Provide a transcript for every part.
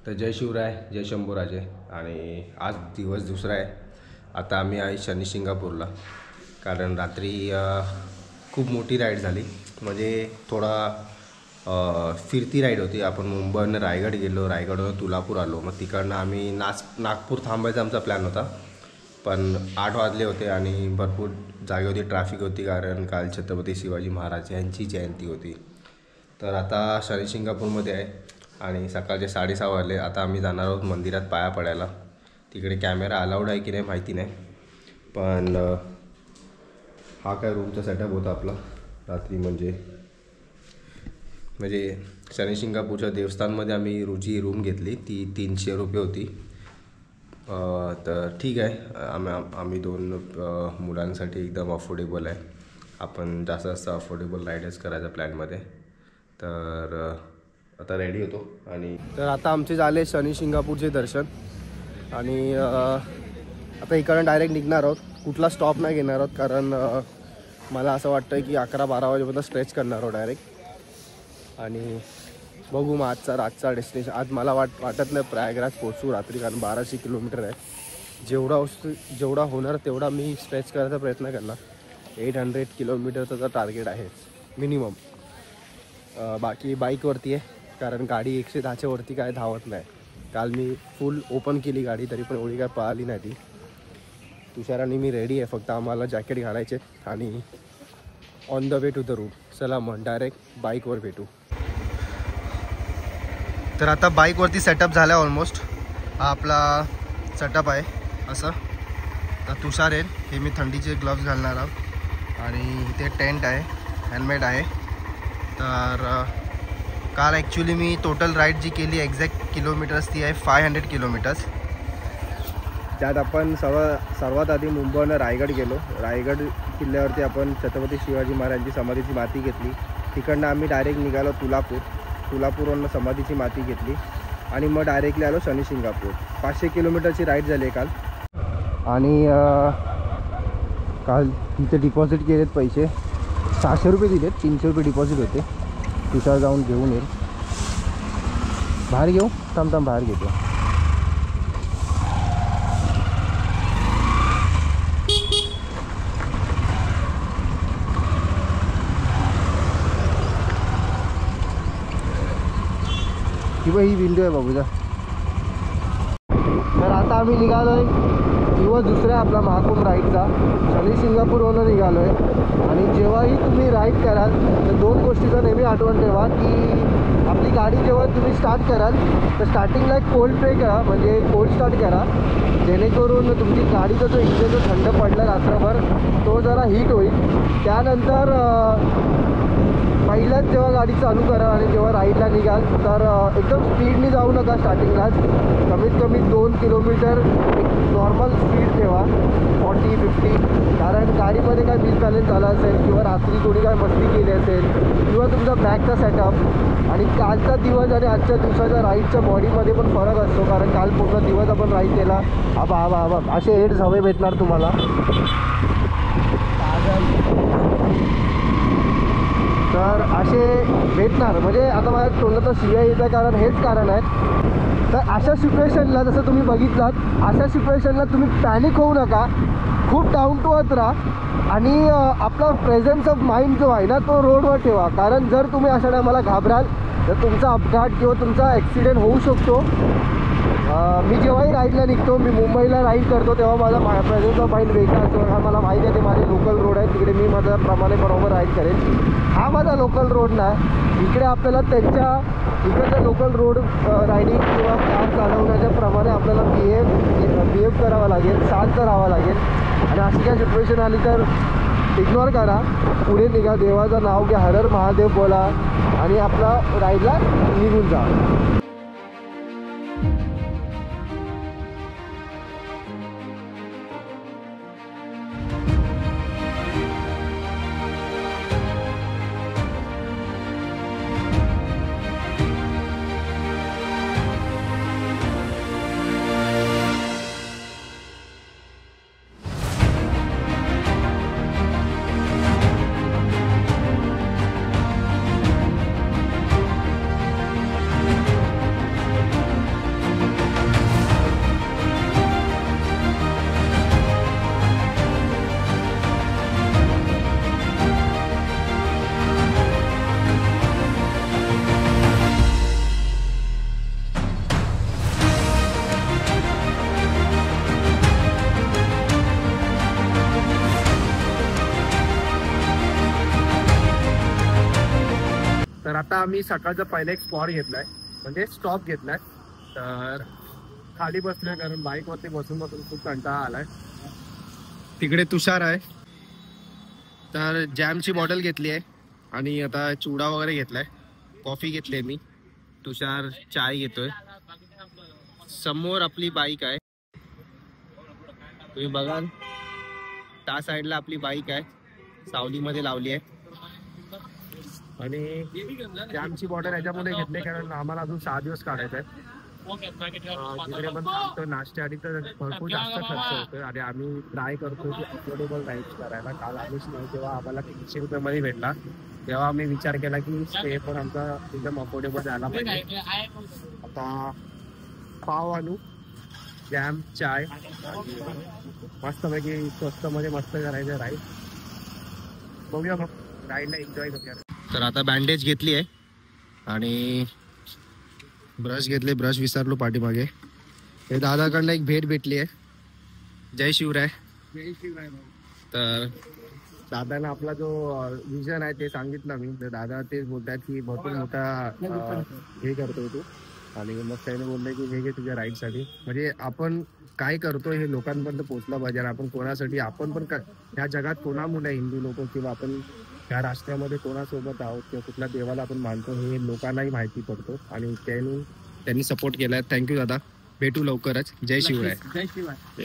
तर जय शिवराय, जय शंभूराजे. आणि आज दिवस दुसरा आहे. आता आम्ही आहे शनी शिंगापूरला. कारण रात्री खूप मोठी राईड झाली. म्हणजे थोडा फिरती राईड होती. आपण मुंबईवरून रायगड गेलो, रायगडवरून तुळापूर आलो. मग तिकडनं आम्ही नागपूर थांबायचा आमचा प्लॅन होता. पण 8 वाजले होते आणि भरपूर जागेवरती ट्रॅफिक होती. कारण काल छत्रपती शिवाजी महाराज यांची जयंती होती. तर आता शनी शिंगापूरमध्ये आहे आणि सकाळचे 6:30 वाजले. आता आम्ही जाणार आहोत मंदिरात पाया पडायला. तिकडे कॅमेरा अलाउड आहे की नाही माहिती नाही. पण हा काय रूमचा सेटअप होता आपला रात्री. म्हणजे शनी शिंगापूरच्या देवस्थानमध्ये आम्ही रूम घेतली. ती 300 रुपये होती. तर ठीक आहे. आम्ही 2 मुलांसाठी एकदम अफोर्डेबल आहे. आपण जास्त अफोर्डेबल राईडच करायचा प्लॅनमध्ये. तर आता रेडी होतो. आणि तर आता आमचे झाले शनी शिंगापूरचे दर्शन. आणि आता इकडून डायरेक्ट निघणार आहोत. कुठला स्टॉप नाही घेणार आहोत. कारण मला असं वाटतं की 11-12 वाजेपर्यंत स्ट्रेच करणार आहोत डायरेक्ट. आणि बघू मग रातचा डेस्टिनेशन. आज मला वाटत नाही प्रयागराज पोचू रात्री. कारण 1200 किलोमीटर आहे. जेवढा होणार तेवढा मी स्ट्रेच करायचा प्रयत्न करणार. 800 किलोमीटरचं टार्गेट आहे मिनिमम. बाकी बाईकवरती आहे. कारण गाडी 110च्या वरती काय धावत नाही. काल मी फुल ओपन केली गाडी तरी पण एवढी काय पळाली नाही ती. तुषारांनी मी रेडी आहे. फक्त आम्हाला जॅकेट घालायचे आणि on the way to the route. चला मग डायरेक्ट बाईकवर भेटू. तर आता बाईकवरती सेटअप झाला आहे ऑलमोस्ट. हा आपला सेटअप आहे असं. तर तुषार आहे. हे मी थंडीचे ग्लव्स घालणार आहोत. आणि इथे टेंट आहे, हेल्मेट आहे. तर काल ॲक्च्युली मी टोटल राईड जी केली एक्झॅक्ट किलोमीटर्स ती आहे 500 किलोमीटर्स. त्यात आपण सर्वात आधी मुंबईनं रायगड गेलो. रायगड किल्ल्यावरती आपण छत्रपती शिवाजी महाराजांची समाधीची माती घेतली. तिकडनं आम्ही डायरेक्ट निघालो तुळापूरवरून समाधीची माती घेतली आणि मग डायरेक्टली आलो शनी शिंगापूर. 500 किलोमीटरची राईड झाली काल. आणि काल तिथे डिपॉझिट केलेत पैसे 600 रुपये दिलेत. 300 रुपये डिपॉझिट होते. तुषार जाऊन घेऊन येईल. बाहेर घेऊ थांब बाहेर घेतो. किंवा ही विंडो आहे बाबूचा. तर आता आम्ही निघालो आहे. दिवस दुसरा आपला महाकुंभ राईडचा. शनी शिंगापूरवरून निघालो आहे. आणि जेव्हाही तुम्ही राईड कराल तर 2 गोष्टीचं नेहमी आठवण ठेवा की आपली गाडी जेव्हा तुम्ही स्टार्ट कराल तर स्टार्टिंगला एक कोल्ड प्रे करा. म्हणजे कोल्ड स्टार्ट करा जेणेकरून तुमची गाडीचा जो इंजिन जो थंड पडला रात्रभर तो जरा हीट होईल. त्यानंतर पहिल्याच जेव्हा गाडी चालू करा आणि जेव्हा राईडला निघाल तर एकदम स्पीडनी जाऊ नका. स्टार्टिंगलाच कमीत कमी 2 किलोमीटर एक नॉर्मल स्पीड ठेवा 40-50. कारण गाडीमध्ये काय मिसबॅलन्स झाला असेल किंवा रात्री कोणी काय मस्ती केली असेल किंवा तुमचा बॅकचा सेटअप. आणि कालचा दिवस आणि आजच्या दिवसाच्या राईडच्या बॉडीमध्ये पण फरक असतो. कारण काल पूर्ण दिवस आपण राईड केला. आबा असे हेड्स हवे भेटणार तुम्हाला. तर असे भेटणार. म्हणजे आता माझ्या तोंडात तर शिव्या येतं कारण हेच कारण आहे. तर अशा सिच्युएशनला जसं तुम्ही बघितलात अशा सिच्युएशनला तुम्ही पॅनिक होऊ नका. खूप डाऊन टू अर्थ राहा आणि आपला प्रेझेन्स ऑफ माइंड जो आहे ना तो रोडवर ठेवा. कारण जर तुम्ही अशा टायमाला घाबराल तर तुमचा अपघात किंवा तुमचा ॲक्सिडेंट होऊ शकतो. मी जेव्हाही राईडला निघतो, मी मुंबईला राईड करतो तेव्हा माझा प्रेझेन्स ऑफ माइंड वेगळा असतो. हा मला माहिती आहे ते माझे लोकल रोड आहे. तिकडे मी माझ्याप्रमाणे बरोबर राईड करेन. हा माझा लोकल रोड नाही. इकडे आपल्याला इकडच्या लोकल रोड रायडिंग किंवा कार चालवण्याच्या प्रमाणे आपल्याला बिहेव करावं लागेल. शांत राहावं लागेल. आणि अशी काय सिच्युएशन आली तर इग्नोर करा. पुढे निघा. देवाचं नाव घ्या. हर हर महादेव बोला आणि आपला राईडला निघून जा. आता आम्ही सकाळचा पहिला एक स्पॉट घेतलाय, म्हणजे स्टॉप घेतलाय. तर खाली बसलोय कारण बाईकवरती बसून बसून खूप कंटाळा आलाय. तिकडे तुषार आहे. तर जॅमची बॉटल घेतली आहे आणि आता चुडा वगैरे घेतलाय. कॉफी घेतली आहे मी. तुषार चाय घेतोय. समोर आपली बाईक आहे, तुम्ही बघाल त्या साईडला आपली बाईक आहे, सावलीमध्ये लावली आहे. आणि जॅमची बॉटल याच्यामध्ये घेतली कारण आम्हाला अजून 6 दिवस काढायचा आहे. जिकडे पण थांबतो नाश्त्याआधी तर भरपूर जास्त खर्च होतो आणि आम्ही ट्राय करतो की अफोर्डेबल राईड्स करायला. काल आम्हीच नाही तेव्हा आम्हाला 300 रुपयामध्ये भेटला, तेव्हा आम्ही विचार केला की स्टे पण आमचा एकदम अफोर्डेबल झाला पाहिजे. आता पाव आणू, जॅम, चाय, मस्तपैकी स्वस्तमध्ये मस्त करायचं राईड. बघूया मग राईडला एन्जॉय करूया. तर आता बँडेज घेतली आहे आणि ब्रश घेतले. ब्रश विसरलो पाठीमागे. हे दादाकडनं एक भेट भेटली आहे. जय शिवराय. जय शिवराय. तर दादाला आपला जो विजन आहे ते सांगितलं मी. तर दादा तेच बोलतात की भरपूर मोठा हे करतोय तू. आणि मग त्याने बोलले की हे घे तुझ्या राईडसाठी. म्हणजे आपण काय करतो हे लोकांपर्यंत पोहोचलं पाहिजे. आपण कोणासाठी, आपण पण ह्या जगात कोणामुळे हिंदू लोक किंवा आपण ह्या राष्ट्रामध्ये कोणासोबत आहोत किंवा कुठल्या देवाला आपण मानतो हे लोकांनाही माहिती पडतो. आणि त्यांनी सपोर्ट केलाय. थँक्यू दादा. भेटू लवकरच. जय शिवराय. जय शिवराय.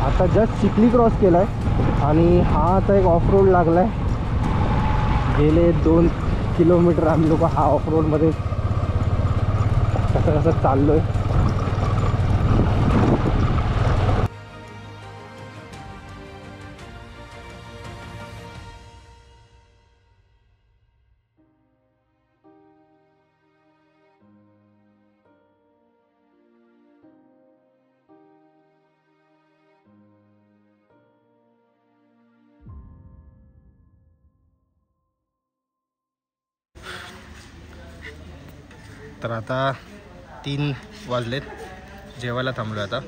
आता जस्ट चिखली क्रॉस केलाय आणि हा आता एक ऑफ रोड लागलाय. गेले 2 किलोमीटर आम्ही लोक हा ऑफ रोडमध्ये कसं चाललोय. तर आता 3 वाजलेत. जेवायला थांबलो. आता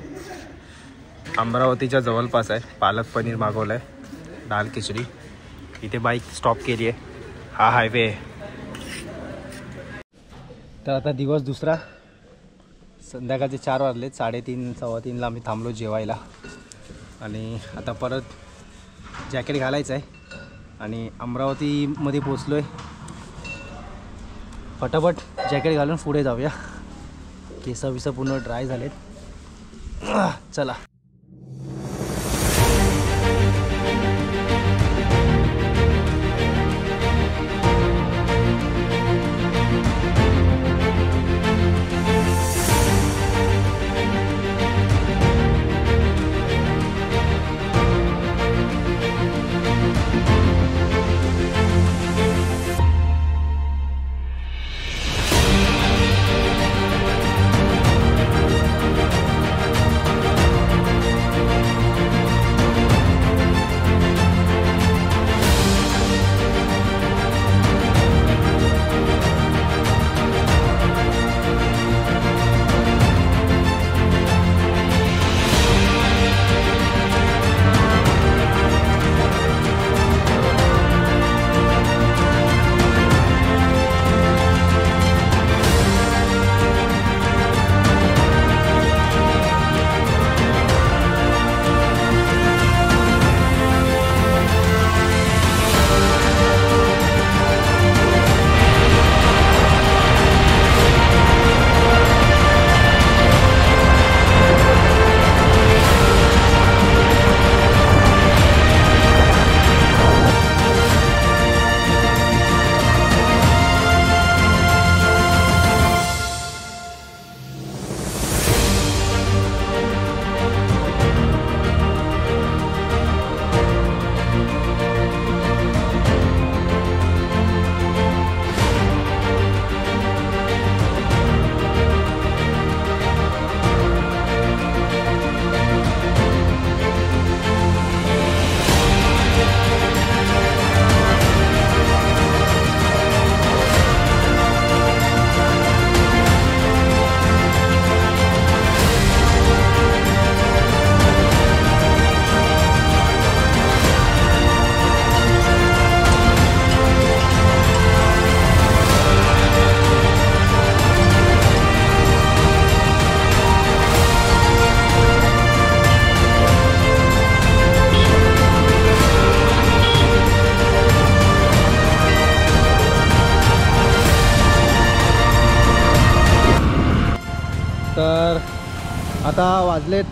अमरावतीच्या जवळपास आहे. पालक पनीर मागवलं आहे, दाल खिचडी. इथे बाईक स्टॉप केली आहे. हा हायवे आहे. तर आता दिवस दुसरा. संध्याकाळचे 4 वाजलेत. 3:30 सव्वा 3ला आम्ही थांबलो जेवायला. आणि आता परत जॅकेट घालायचं आहे आणि अमरावतीमध्ये पोचलो आहे. फटाफट जॅकेट घालून पुढे जाऊया. केस विस पूर्ण ड्राय झालेत. चला. तर आता वाजलेत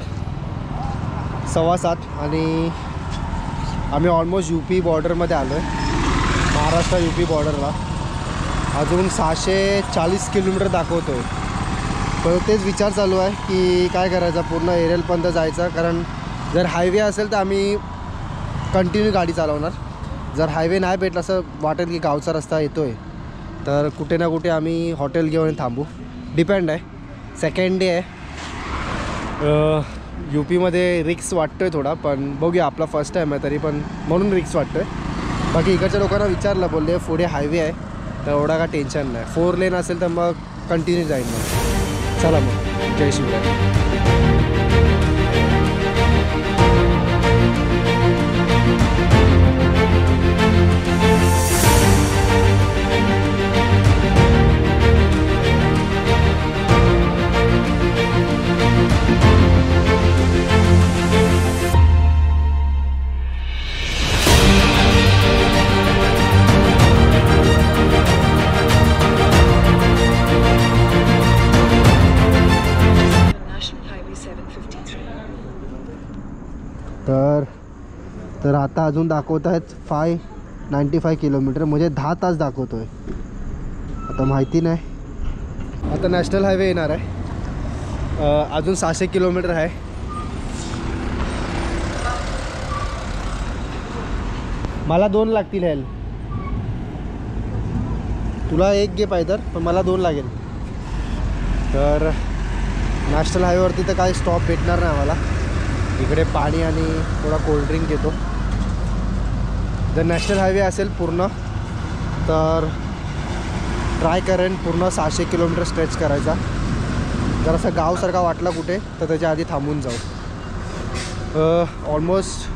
7:15 आणि आम्ही ऑलमोस्ट UP बॉर्डरमध्ये आलो आहे, महाराष्ट्र UP बॉर्डरला. अजून 640 किलोमीटर दाखवतो आहे. पण तेच विचार चालू आहे की काय करायचा, पूर्ण एरियलपर्यंत जायचं. कारण जर हायवे असेल तर आम्ही कंटिन्यू गाडी चालवणार. जर हायवे नाही भेटला, असं वाटेल की गावचा रस्ता येतो आहे, तर कुठे ना कुठे आम्ही हॉटेल घेऊन थांबू. डिपेंड आहे. सेकंड डे आहे. UPमध्ये रिक्स वाटतो आहे थोडा, पण बघूया. आपला फर्स्ट टाईम आहे तरी पण म्हणून रिक्स वाटतो आहे. बाकी इकडच्या लोकांना विचारलं, बोलले पुढे हायवे आहे तर एवढा का टेन्शन नाही. 4 लेन असेल तर मग कंटिन्यू जाईल. मग चला मग, जय शिवराय. तर आता अजून दाखवत आहेत 595 किलोमीटर, म्हणजे 10 तास दाखवतो आहे. आता माहिती नाही. आता नॅशनल हायवे येणार आहे. अजून 600 किलोमीटर आहे. मला 2 लागतील हेल. तुला 1 घे पाहिजे पण मला 2 लागेल. तर नॅशनल हायवेवरती तर काही स्टॉप भेटणार नाही आम्हाला. इकडे पाणी आणि थोडा कोल्ड्रिंक घेतो. जर नॅशनल हायवे असेल पूर्ण तर ट्राय करेन पूर्ण 600 किलोमीटर स्ट्रेच करायचा. जर असं गावसारखा वाटला कुठे तर त्याच्या आधी थांबून जाऊ. ऑलमोस्ट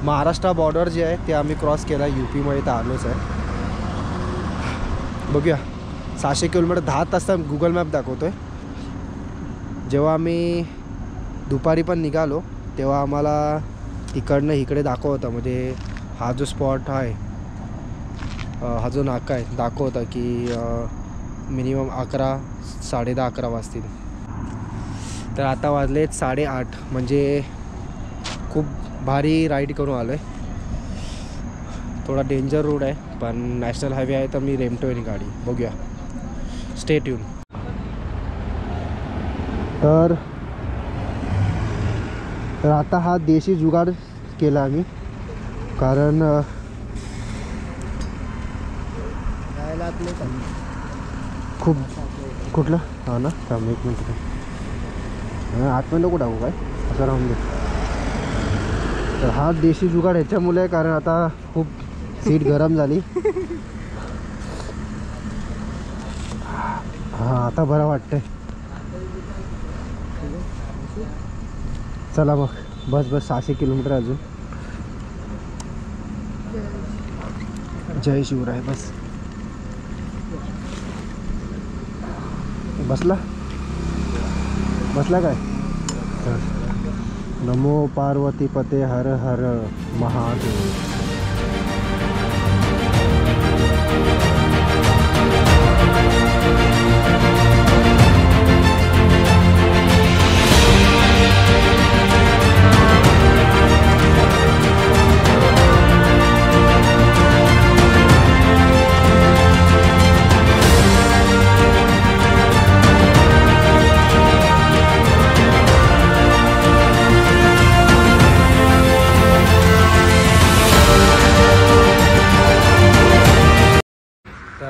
महाराष्ट्र बॉर्डर जे आहे ते आम्ही क्रॉस केला. UPमध्ये तर आलोच आहे. बघूया. 600 किलोमीटर 10 तास तर गुगल मॅप दाखवतो आहे. जेव्हा आम्ही दुपारी पण निघालो तेव्हा आम्हाला इकडनं इकडे दाखवता, म्हणजे हा जो स्पॉट आहे, हा जो नाका आहे दाखवता की मिनिमम 11, 10:30, 11 वाजतील. तर आता वाजलेत 8:30, म्हणजे खूप भारी राईड करून आलो आहे. थोडा डेंजर रोड आहे पण नॅशनल हायवे आहे तर मी रेमतोय गाडी. बघूया. Stay tune. तर आता हा देशी जुगाड केला आम्ही, कारण खूप कुठलं हां ना थांब 1 मिनिट. आतमध्ये नको टाकू काय, असं राहून दे. तर हा देशी जुगाड ह्याच्यामुळे आहे कारण आता खूप सीट गरम झाली. हां आता बरं वाटतंय. चला मग, बस 600 किलोमीटर अजून. जय शिवराय. बस बसला काय. नमो पार्वती पते हर हर महादेव.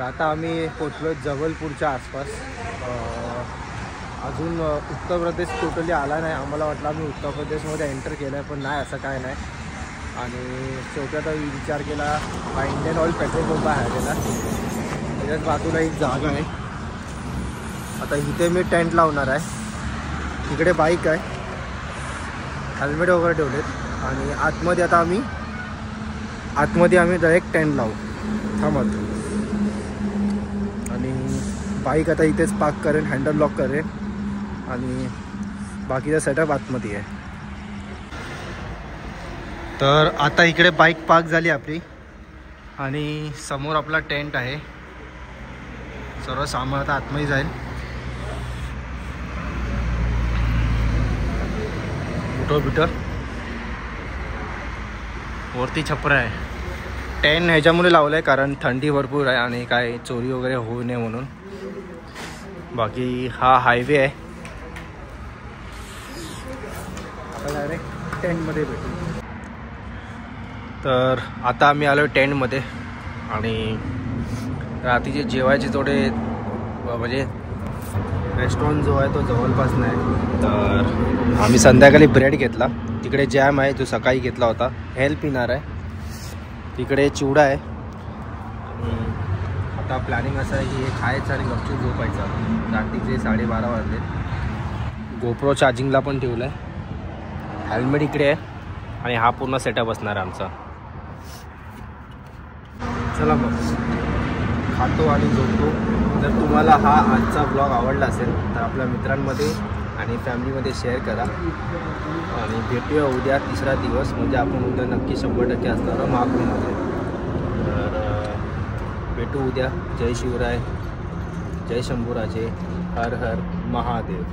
आता आम्ही पोचलो जबलपूरच्या आसपास. अजून उत्तर प्रदेश टोटली आला नाही. आम्हाला वाटलं आम्ही उत्तर प्रदेशमध्ये एंटर केलं आहे, पण नाही, असं काय नाही. आणि शेवटी आता विचार केला, हा इंडियन ऑइल पेट्रोल पंप आहे त्याला, त्याच्याच बाजूला एक जागा आहे. आता इथे मी टेंट लावणार आहे. इकडे बाईक आहे, हेल्मेट वगैरे ठेवलेत. आणि आतमध्ये आम्ही डायरेक्ट टेंट लावू. थांबत आणि बाईक आता इथेच पार्क करेन, हँडल लॉक करेन आणि बाकीचा सेटअप आतमध्ये आहे. तर आता इकडे बाईक पार्क झाली आपली आणि समोर आपला टेंट आहे. सर्व सामान आता आतमध्ये जाईल. पेट्रोल बिटर वरती छपर आहे. 10 ह्याच्यामुळे लावलं आहे कारण थंडी भरपूर आहे आणि काय चोरी वगैरे होऊ नये म्हणून. बाकी हा हायवे आहे. आता डायरेक्ट टेंटमध्ये भेटू. तर आता आम्ही आलो टेंटमध्ये आणि रात्रीचे जेवायचे थोडे म्हणजे रेस्टॉरंट जो आहे तो जवळपास नाही. तर आम्ही संध्याकाळी ब्रेड घेतला. तिकडे जॅम आहे जो सकाळी घेतला होता. हेल्प पिणार आहे. तिकडे चिवडा आहे. आणि आता प्लॅनिंग असं आहे की हे खायचं आणि गपचूप झोपायचं. रात्रीचे 12:30 वाजले. गोप्रो चार्जिंगला पण ठेवलं आहे. हेल्मेट इकडे आहे आणि हा पूर्ण सेटअप असणार आहे आमचा. चला मग खातो आणि झोपतो. जर तुम्हाला हा आजचा ब्लॉग आवडला असेल तर आपल्या मित्रांमध्ये आणि फॅमिलीमध्ये शेअर करा. आणि भेटूया उद्या 3रा दिवस म्हणजे आपण उद्या नक्की 100% असणार महाकुंभमध्ये. तर भेटू उद्या. जय शिवराय, जय शंभूराजे, हर हर महादेव.